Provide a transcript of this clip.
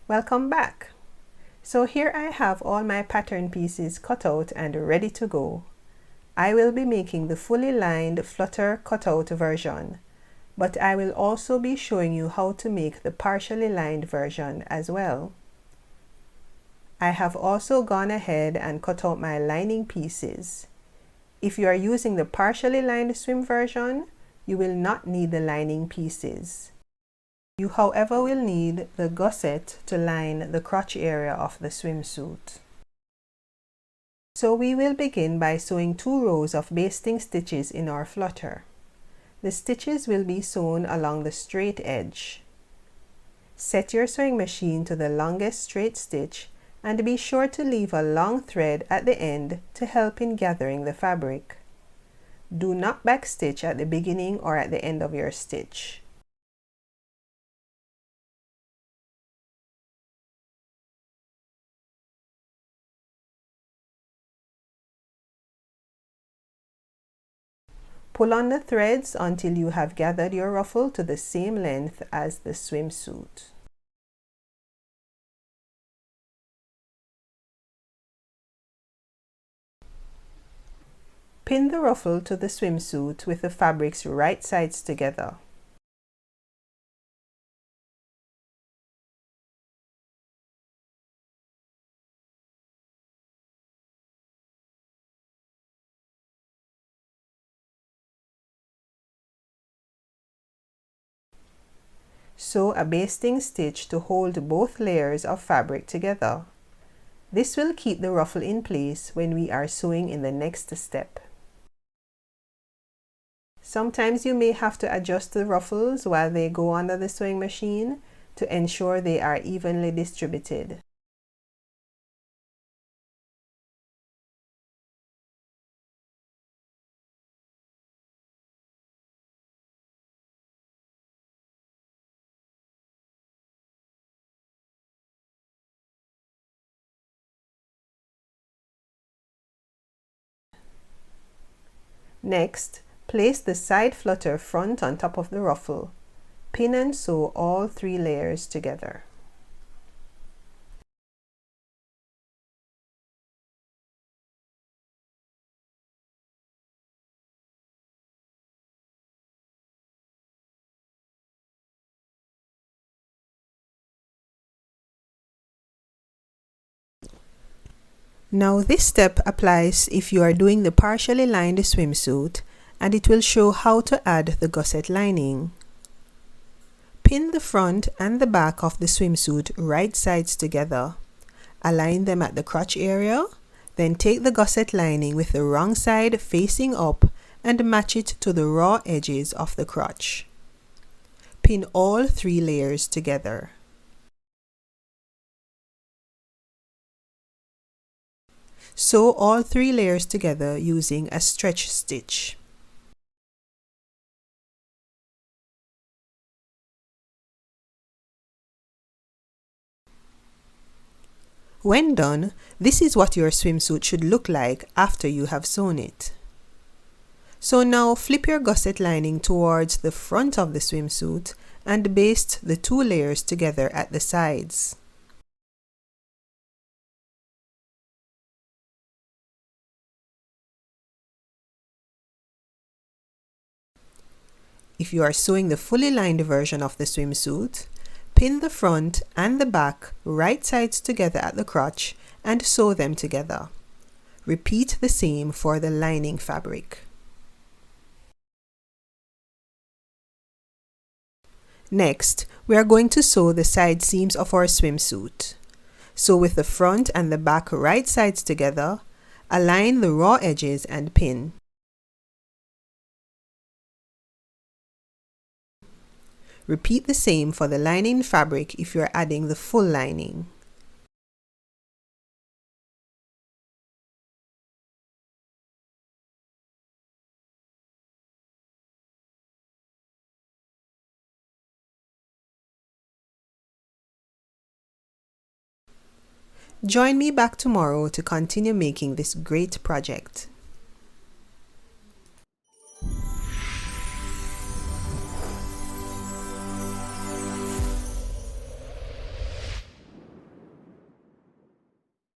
Welcome back. So here I have all my pattern pieces cut out and ready to go. I will be making the fully lined flutter cutout version, but I will also be showing you how to make the partially lined version as well. I have also gone ahead and cut out my lining pieces. If you are using the partially lined swim version, you will not need the lining pieces. You, however, will need the gusset to line the crotch area of the swimsuit. So we will begin by sewing 2 rows of basting stitches in our flutter. The stitches will be sewn along the straight edge. Set your sewing machine to the longest straight stitch and be sure to leave a long thread at the end to help in gathering the fabric. Do not backstitch at the beginning or at the end of your stitch. Pull on the threads until you have gathered your ruffle to the same length as the swimsuit. Pin the ruffle to the swimsuit with the fabric's right sides together. Sew a basting stitch to hold both layers of fabric together. This will keep the ruffle in place when we are sewing in the next step. Sometimes you may have to adjust the ruffles while they go under the sewing machine to ensure they are evenly distributed. Next, place the side flutter front on top of the ruffle. Pin and sew all 3 layers together. Now this step applies if you are doing the partially lined swimsuit, and it will show how to add the gusset lining. Pin the front and the back of the swimsuit right sides together. Align them at the crotch area, then take the gusset lining with the wrong side facing up and match it to the raw edges of the crotch. Pin all 3 layers together. Sew all 3 layers together using a stretch stitch. When done, this is what your swimsuit should look like after you have sewn it. So now flip your gusset lining towards the front of the swimsuit and baste the 2 layers together at the sides. If you are sewing the fully lined version of the swimsuit, pin the front and the back right sides together at the crotch and sew them together. Repeat the same for the lining fabric. Next, we are going to sew the side seams of our swimsuit. Sew with the front and the back right sides together, align the raw edges and pin. Repeat the same for the lining fabric if you are adding the full lining. Join me back tomorrow to continue making this great project.